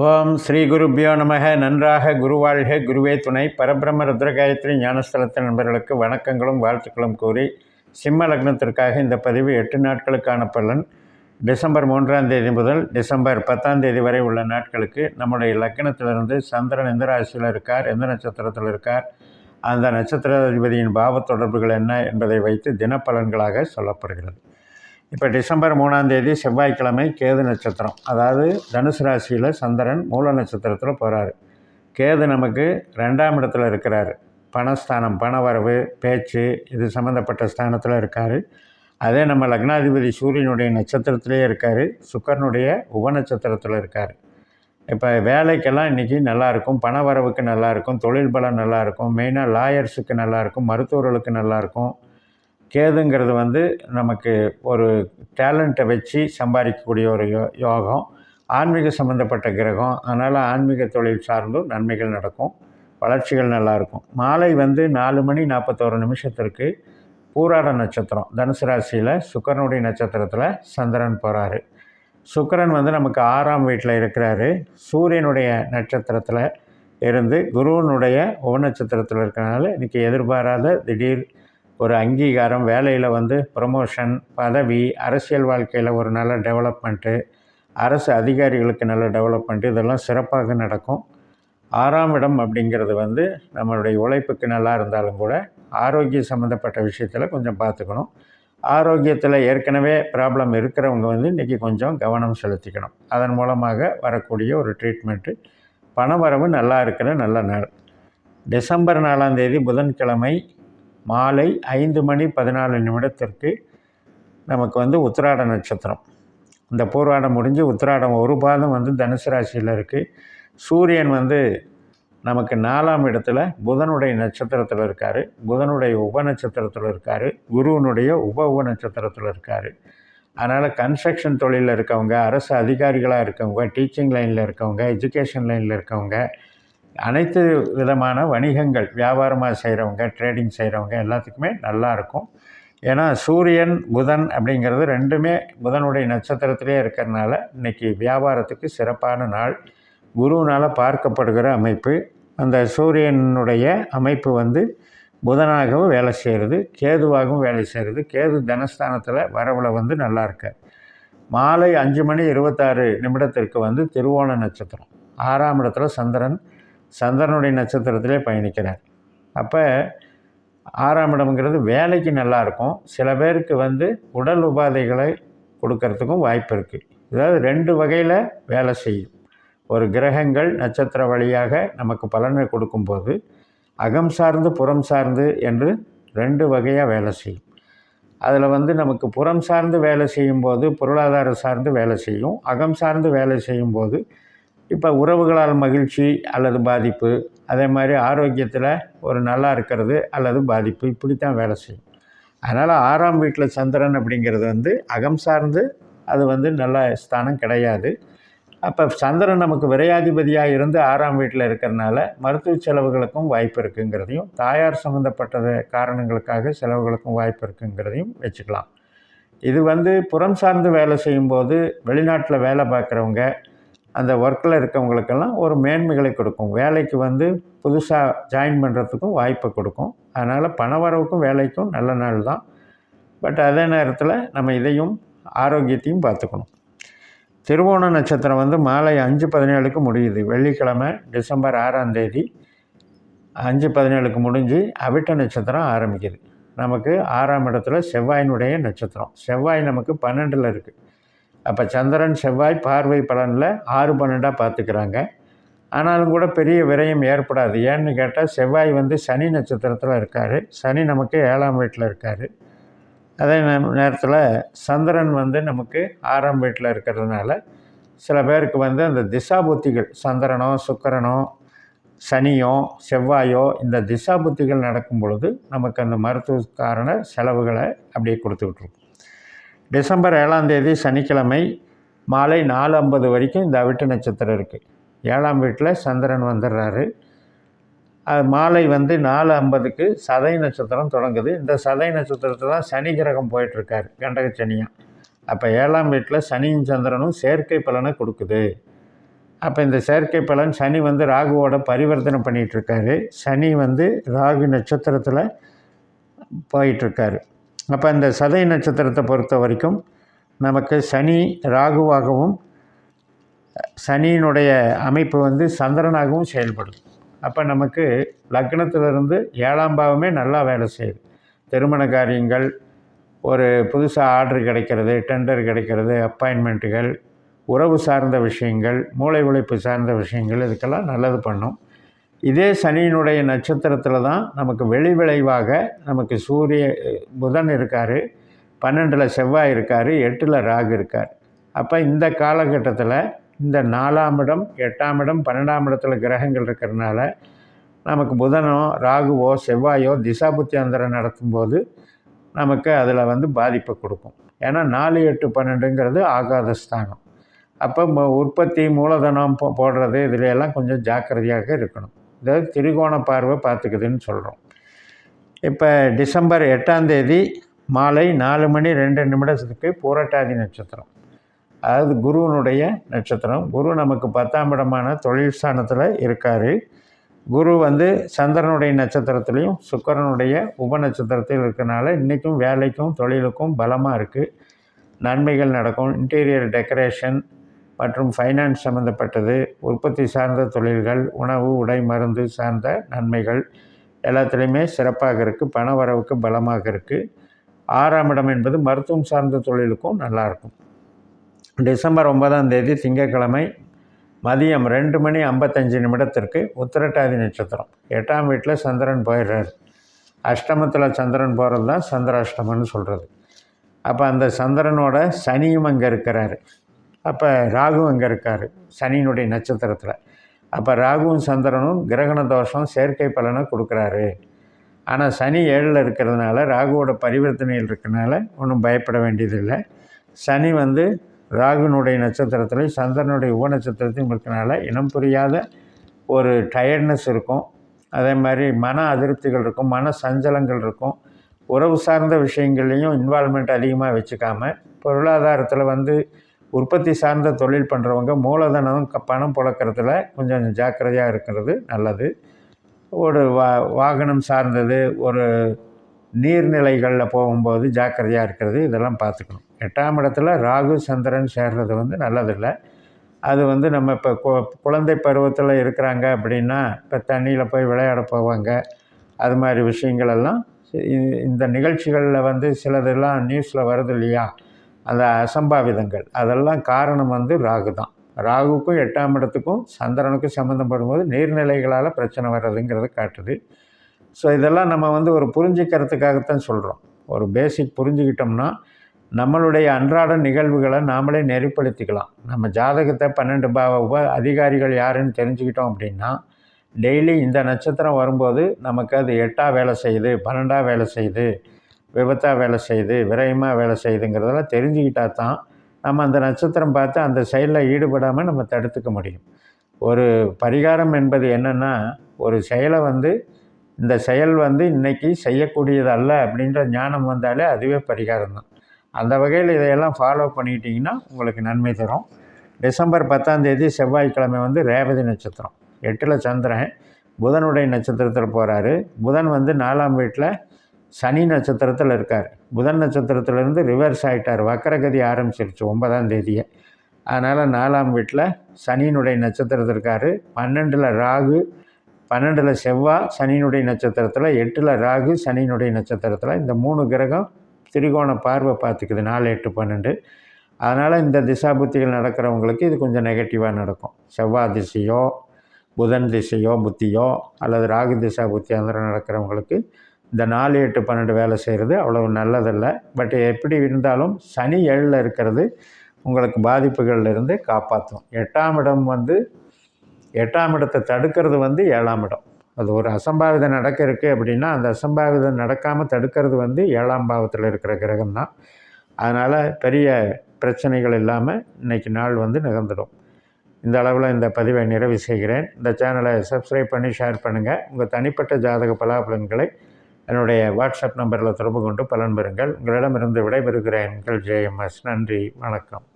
ஓம் ஸ்ரீ குருபியோ நமக. நன்றாக குருவாழ்க, குருவே துணை. பரபிரம்ம ருத்ரகாயத்ரி ஞானஸ்தலத்து நண்பர்களுக்கு வணக்கங்களும் வாழ்த்துக்களும் கூறி, சிம்ம லக்னத்திற்காக இந்த பதிவு 8 நாட்களுக்கான பலன். டிசம்பர் 3ஆம் தேதி முதல் டிசம்பர் 10ஆம் தேதி வரை உள்ள நாட்களுக்கு நம்முடைய லக்னத்திலிருந்து சந்திரன் எந்த ராசியில் இருக்கார், எந்த நட்சத்திரத்தில் இருக்கார், அந்த நட்சத்திராதிபதியின் பாவ தொடர்புகள் என்ன என்பதை வைத்து தினப்பலன்களாக சொல்லப்படுகிறது. இப்போ டிசம்பர் 3ஆம் தேதி செவ்வாய்க்கிழமை கேது நட்சத்திரம், அதாவது தனுசு ராசியில் சந்திரன் மூல நட்சத்திரத்தில் போகிறாரு. கேது நமக்கு 2ஆம் இடத்துல இருக்கிறார். பணஸ்தானம், பணவரவு, பேச்சு இது சம்மந்தப்பட்ட ஸ்தானத்தில் இருக்கார். அதே நம்ம லக்னாதிபதி சூரியனுடைய நட்சத்திரத்திலே இருக்கார். சுக்கரனுடைய உபநட்சத்திரத்தில் இருக்கார். இப்போ வேலைக்கெல்லாம் இன்றைக்கி நல்லாயிருக்கும், பணவரவுக்கு நல்லாயிருக்கும், தொழில் பலம் நல்லாயிருக்கும், மெயினாக லாயர்ஸுக்கு நல்லாயிருக்கும், மருத்துவர்களுக்கு நல்லாயிருக்கும். கேதுங்கிறது நமக்கு ஒரு டேலண்ட்டை வச்சு சம்பாதிக்கக்கூடிய ஒரு யோகம், ஆன்மீக சம்மந்தப்பட்ட கிரகம். அதனால் ஆன்மீக தொழில் சார்ந்தும் நன்மைகள் நடக்கும், வளர்ச்சிகள் நல்லாயிருக்கும். மாலை 4:41 பூராட நட்சத்திரம் தனுசு ராசியில் சுக்கரனுடைய நட்சத்திரத்தில் சந்திரன் போகிறாரு. சுக்கரன் நமக்கு 6ஆம் வீட்டில் இருக்கிறாரு. சூரியனுடைய நட்சத்திரத்தில் இருந்து குருவனுடைய உபநட்சத்திரத்தில் இருக்கிறனால இன்றைக்கி எதிர்பாராத திடீர் ஒரு அங்கீகாரம், வேலையில் ப்ரமோஷன், பதவி, அரசியல் வாழ்க்கையில் ஒரு நல்ல டெவலப்மெண்ட்டு, அரசு அதிகாரிகளுக்கு நல்ல டெவலப்மெண்ட்டு, இதெல்லாம் சிறப்பாக நடக்கும். 6ஆம் இடம் அப்படிங்கிறது நம்மளுடைய உழைப்புக்கு நல்லா இருந்தாலும் கூட ஆரோக்கிய சம்மந்தப்பட்ட விஷயத்தில் கொஞ்சம் பார்த்துக்கணும். ஆரோக்கியத்தில் ஏற்கனவே ப்ராப்ளம் இருக்கிறவங்க இன்றைக்கி கொஞ்சம் கவனம் செலுத்திக்கணும். அதன் மூலமாக வரக்கூடிய ஒரு ட்ரீட்மெண்ட்டு. பணவரவு நல்லா இருக்கிற நல்ல நாள். டிசம்பர் 4ஆம் தேதி புதன்கிழமை மாலை 5:14 நமக்கு உத்திராட நட்சத்திரம். இந்த பூர்வாடம் முடிஞ்சு உத்திராடம் ஒரு பாதம் தனுசு ராசியில் இருக்குது. சூரியன் நமக்கு 4ஆம் இடத்துல புதனுடைய நட்சத்திரத்தில் இருக்கார். புதனுடைய உபநட்சத்திரத்தில் இருக்கார். குருவனுடைய உப நட்சத்திரத்தில் இருக்கார். அதனால் கன்ஸ்ட்ரக்ஷன் தொழிலில் இருக்கவங்க, அரசு அதிகாரிகளாக இருக்கவங்க, டீச்சிங் லைனில் இருக்கவங்க, எஜுகேஷன் லைனில் இருக்கவங்க, அனைத்து விதமான வணிகங்கள், வியாபாரமாக செய்கிறவங்க, ட்ரேடிங் செய்கிறவங்க எல்லாத்துக்குமே நல்லாயிருக்கும். ஏன்னா சூரியன் புதன் அப்படிங்கிறது ரெண்டுமே புதனுடைய நட்சத்திரத்திலே இருக்கிறதுனால இன்றைக்கி வியாபாரத்துக்கு சிறப்பான நாள். குருவினால் பார்க்கப்படுகிற அமைப்பு. அந்த சூரியனுடைய அமைப்பு புதனாகவும் வேலை செய்கிறது, கேதுவாகவும் வேலை செய்கிறது. கேது தனஸ்தானத்தில் வரவில் நல்லா இருக்கு. மாலை 5:26 திருவோண நட்சத்திரம், 6ஆம் இடத்துல சந்திரனுடைய நட்சத்திரத்திலே பயணிக்கிறார். அப்போ 6ஆம் இடம்ங்கிறது வேலைக்கு நல்லாயிருக்கும். சில பேருக்கு உடல் உபாதைகளை கொடுக்கறதுக்கும் வாய்ப்பு இருக்குது. அதாவது 2 வகையில் வேலை செய்யும். ஒரு கிரகங்கள் நட்சத்திர வழியாக நமக்கு பலனை கொடுக்கும்போது அகம் சார்ந்து புறம் சார்ந்து என்று 2 வகையாக வேலை செய்யும். அதில் நமக்கு புறம் சார்ந்து வேலை செய்யும்போது பொருளாதார சார்ந்து வேலை செய்யும். அகம் சார்ந்து வேலை செய்யும்போது இப்போ உறவுகளால் மகிழ்ச்சி அல்லது பாதிப்பு, அதே மாதிரி ஆரோக்கியத்தில் ஒரு நல்லா இருக்கிறது அல்லது பாதிப்பு, இப்படித்தான் வேலை செய்யும். அதனால் 6ஆம் வீட்டில் சந்திரன் அப்படிங்கிறது அகம் சார்ந்து அது நல்ல ஸ்தானம் கிடையாது. அப்போ சந்திரன் நமக்கு விரையாதிபதியாக இருந்து 6ஆம் வீட்டில் இருக்கிறதுனால மருத்துவ செலவுகளுக்கும் வாய்ப்பு இருக்குங்கிறதையும், தாயார் சம்மந்தப்பட்ட காரணங்களுக்காக செலவுகளுக்கும் வாய்ப்பு இருக்குங்கிறதையும் வச்சுக்கலாம். இது புறம் சார்ந்து வேலை செய்யும்போது வெளிநாட்டில் வேலை பார்க்குறவங்க, அந்த ஒர்க்கில் இருக்கவங்களுக்கெல்லாம் ஒரு மேன்மைகளை கொடுக்கும். வேலைக்கு புதுசாக ஜாயின் பண்ணுறதுக்கும் வாய்ப்பை கொடுக்கும். அதனால் பணவரவுக்கும் வேலைக்கும் நல்ல நாள் தான். பட் அதே நேரத்தில் நம்ம இதையும் ஆரோக்கியத்தையும் பார்த்துக்கணும். திருவோண நட்சத்திரம் மாலை 5:17 முடியுது. வெள்ளிக்கிழமை டிசம்பர் 6ஆம் தேதி 5:17 முடிஞ்சு அவிட்ட நட்சத்திரம் ஆரம்பிக்குது. நமக்கு 6ஆம் இடத்துல செவ்வாயினுடைய நட்சத்திரம். செவ்வாய் நமக்கு 12ல் இருக்குது. அப்போ சந்திரன் செவ்வாய் பார்வை பலனில் 6-12 பார்த்துக்கிறாங்க. ஆனாலும் கூட பெரிய விரயம் ஏற்படாது. ஏன்னு கேட்டால் செவ்வாய் சனி நட்சத்திரத்தில் இருக்கார். சனி நமக்கு 7ஆம் வீட்டில் இருக்கார். அதே நேரத்தில் சந்திரன் நமக்கு 6ஆம் வீட்டில் இருக்கிறதுனால சில பேருக்கு அந்த திசாபுத்திகள், சந்திரனோ சுக்கிரனோ சனியோ செவ்வாயோ இந்த திசாபுத்திகள் நடக்கும் பொழுது நமக்கு அந்த மருத்துவக்கான செலவுகளை அப்படியே கொடுத்துக்கிட்ருக்கும். டிசம்பர் 7ஆம் தேதி சனிக்கிழமை மாலை 4:50 வரைக்கும் இந்த அவிட்ட நட்சத்திரம் இருக்குது. 7ஆம் வீட்டில் சந்திரன் வந்துடுறாரு. அது மாலை 4:50 சதய நட்சத்திரம் தொடங்குது. இந்த சதய நட்சத்திரத்தில் தான் சனி கிரகம் போயிட்டுருக்கார், கண்டக சனியாக. அப்போ 7ஆம் வீட்டில் சனியும் சந்திரனும் செயற்கை பலனை கொடுக்குது. அப்போ இந்த செயற்கை பலன் சனி வந்து ராகுவோட பரிவர்த்தனை பண்ணிகிட்ருக்காரு. சனி வந்து ராகு நட்சத்திரத்தில் போயிட்டுருக்காரு. அப்போ இந்த சதய நட்சத்திரத்தை பொறுத்த வரைக்கும் நமக்கு சனி ராகுவாகவும் சனியினுடைய அமைப்பு வந்து சந்திரனாகவும் செயல்படுது. அப்போ நமக்கு லக்னத்திலிருந்து 7ஆம் பாவமே நல்லா வேலை செய்யுது. திருமண காரியங்கள், ஒரு புதுசாக ஆர்டர் கிடைக்கிறது, டெண்டர் கிடைக்கிறது, அப்பாயின்மெண்ட்டுகள், உறவு சார்ந்த விஷயங்கள், மூளை உழைப்பு சார்ந்த விஷயங்கள், இதுக்கெல்லாம் நல்லது பண்ணும். இதே சனியினுடைய நட்சத்திரத்தில் தான் நமக்கு வெளி விளைவாக நமக்கு புதன் இருக்கார், 12ல் செவ்வாய் இருக்கார், 8ல் ராகு இருக்கார். அப்போ இந்த காலகட்டத்தில் இந்த 4ஆம் இடம், 8ஆம் இடம், 12ஆம் இடத்துல கிரகங்கள் இருக்கிறதுனால நமக்கு புதனோ ராகுவோ செவ்வாயோ திசாபுத்தி அந்தரம் நடத்தும்போது நமக்கு அதில் வந்து பாதிப்பை கொடுக்கும். ஏன்னா 4, 8, 12ங்கிறது ஆகாத ஸ்தானம். அப்போ உற்பத்தி மூலதனம் போடுறது இதில் எல்லாம் கொஞ்சம் ஜாக்கிரதையாக இருக்கணும். இதாவது திரிகோண பார்வை பார்த்துக்குதுன்னு சொல்கிறோம். இப்போ டிசம்பர் 8ஆம் தேதி மாலை 4 மணி 2 நிமிடத்துக்கு பூரட்டாதி நட்சத்திரம், அதாவது குருவனுடைய நட்சத்திரம். குரு நமக்கு 10ஆம் இடமான தொழில் ஸ்தானத்தில் இருக்கார். குரு வந்து சந்திரனுடைய நட்சத்திரத்துலேயும் சுக்கிரனுடைய உப நட்சத்திரத்தில் இருக்கிறனால இன்றைக்கும் வேலைக்கும் தொழிலுக்கும் பலமாக இருக்குது. நன்மைகள் நடக்கும். இன்டீரியர் டெக்கரேஷன் மற்றும் ஃபைனான்ஸ் சம்மந்தப்பட்டது, உற்பத்தி சார்ந்த தொழில்கள், உணவு, உடை, மருந்து சார்ந்த நன்மைகள் எல்லாத்துலேயுமே சிறப்பாக இருக்குது. பண வரவுக்கு பலமாக இருக்குது. 6ஆம் இடம் என்பது மருத்துவம் சார்ந்த தொழிலுக்கும் நல்லாயிருக்கும். டிசம்பர் 9ஆம் தேதி திங்கட்கிழமை மதியம் 2 மணி 55 நிமிடத்திற்கு உத்திரட்டாதி நட்சத்திரம். 8ஆம் வீட்டில் சந்திரன் போயிடுறாரு. அஷ்டமத்தில் சந்திரன் போகிறது தான் சந்திராஷ்டமன்னு சொல்கிறது. அப்போ அந்த சந்திரனோட சனியும் அங்கே இருக்கிறாரு. அப்போ ராகு அங்கே இருக்கார் சனியினுடைய நட்சத்திரத்தில். அப்போ ராகுவும் சந்திரனும் கிரகண தோஷம் செயற்கை பலனை கொடுக்குறாரு. ஆனால் சனி 7ல் இருக்கிறதுனால ராகுவோட பரிவர்த்தனையில் இருக்கிறதுனால ஒன்றும் பயப்பட வேண்டியதில்லை. சனி வந்து ராகுனுடைய நட்சத்திரத்திலையும் சந்திரனுடைய உப நட்சத்திரத்தையும் இருக்கிறனால இனம் புரியாத ஒரு டயர்ட்னஸ் இருக்கும். அதே மாதிரி மன அதிருப்திகள் இருக்கும், மன சஞ்சலங்கள் இருக்கும். உறவு சார்ந்த விஷயங்கள்லேயும் இன்வால்மெண்ட் அதிகமாக வச்சுக்காமல், பொருளாதாரத்தில் வந்து உற்பத்தி சார்ந்த தொழில் பண்ணுறவங்க மூலதனம் பணம் புழக்கிறதுல கொஞ்சம் ஜாக்கிரதையாக இருக்கிறது நல்லது. ஒரு வாகனம் சார்ந்தது, ஒரு நீர்நிலைகளில் போகும்போது ஜாக்கிரதையாக இருக்கிறது, இதெல்லாம் பார்த்துக்கணும். 8ஆம் இடத்துல ராகு சந்திரன் சேர்றது வந்து நல்லதில்லை. அது வந்து நம்ம இப்போ குழந்தை பருவத்தில் இருக்கிறாங்க அப்படின்னா இப்போ தண்ணியில் போய் விளையாட போவாங்க. அது மாதிரி விஷயங்களெல்லாம் இந்த நிகழ்ச்சிகளில் வந்து சிலதெல்லாம் நியூஸில் வருது இல்லையா, அந்த அசம்பாவிதங்கள், அதெல்லாம் காரணம் வந்து ராகு தான். ராகுக்கும் 8ஆம் இடத்துக்கும் சந்திரனுக்கும் சம்மந்தப்படும் போது நீர்நிலைகளால் பிரச்சனை வர்றதுங்கிறது காட்டுது. ஸோ இதெல்லாம் நம்ம வந்து ஒரு புரிஞ்சிக்கிறதுக்காகத்தான் சொல்கிறோம். ஒரு பேசிக் புரிஞ்சுக்கிட்டோம்னா நம்மளுடைய அன்றாட நிகழ்வுகளை நாமளே நெறிப்படுத்திக்கலாம். நம்ம ஜாதகத்தை 12 பாவ அதிகாரிகள் யாருன்னு தெரிஞ்சுக்கிட்டோம் அப்படின்னா டெய்லி இந்த நட்சத்திரம் வரும்போது நமக்கு அது 8ஆக வேலை செய்யுது, 12ஆக வேலை செய்யுது, விபத்தாக வேலை செய்யுது, விரயமாக வேலை செய்யுதுங்கிறதெல்லாம் தெரிஞ்சுக்கிட்டா தான் நம்ம அந்த நட்சத்திரம் பார்த்து அந்த செயலில் ஈடுபடாமல் நம்ம தடுத்துக்க முடியும். ஒரு பரிகாரம் என்பது என்னென்னா, ஒரு செயலை வந்து இந்த செயல் வந்து இன்றைக்கி செய்யக்கூடியது அல்ல அப்படின்ற ஞானம் வந்தாலே அதுவே பரிகாரம் தான். அந்த வகையில் இதையெல்லாம் ஃபாலோ பண்ணிக்கிட்டிங்கன்னா உங்களுக்கு நன்மை தரும். டிசம்பர் 10ஆம் தேதி செவ்வாய்க்கிழமை வந்து ரேவதி நட்சத்திரம், 8ல் சந்திரன் புதனுடைய நட்சத்திரத்தில் போகிறாரு. புதன் வந்து 4ஆம் வீட்டில் சனி நட்சத்திரத்தில் இருக்கார். புதன் நட்சத்திரத்திலேருந்து ரிவர்ஸ் ஆகிட்டார், வக்கரகதி ஆரம்பிச்சிருச்சு 9ஆம் தேதியே. அதனால் 4ஆம் வீட்டில் சனியினுடைய நட்சத்திரத்தில் இருக்கார். 12ல் ராகு, 12ல் செவ்வாய் சனியினுடைய நட்சத்திரத்தில், 8ல் ராகு சனியினுடைய நட்சத்திரத்தில். இந்த 3 கிரகம் திரிகோண பார்வை பார்த்துக்குது 4, 8, 12. அதனால் இந்த திசாபுத்திகள் நடக்கிறவங்களுக்கு இது கொஞ்சம் நெகட்டிவாக நடக்கும். செவ்வாய் திசையோ புதன் திசையோ புத்தியோ அல்லது ராகு திசா புத்தி அந்த நடக்கிறவங்களுக்கு இந்த 4, 8, 12 வேலை செய்கிறது அவ்வளவு நல்லதில்லை. பட் எப்படி இருந்தாலும் சனி 7ல் இருக்கிறது உங்களுக்கு பாதிப்புகள்லேருந்து காப்பாற்றும். 8ஆம் இடம் வந்து 8ஆம் இடத்தை தடுக்கிறது வந்து 7ஆம் இடம். அது ஒரு அசம்பாவிதம் நடக்க இருக்குது அப்படின்னா அந்த அசம்பாவிதம் நடக்காமல் தடுக்கிறது வந்து 7ஆம் பாவத்தில் இருக்கிற கிரகம் தான். அதனால் பெரிய பிரச்சனைகள் இல்லாமல் இன்றைக்கி நாள் வந்து நிகழ்ந்துடும். இந்த அளவில் இந்த பதிவை நிறைவு செய்கிறேன். இந்த சேனலை சப்ஸ்கிரைப் பண்ணி ஷேர் பண்ணுங்கள். உங்கள் தனிப்பட்ட ஜாதக பலாபலன்களை என்னுடைய வாட்ஸ்அப் நம்பரில் தொடர்பு கொண்டு பலன் பெறுங்கள். உங்களிடமிருந்து விடைபெறுகிறேன். உங்கள் JMS. நன்றி, வணக்கம்.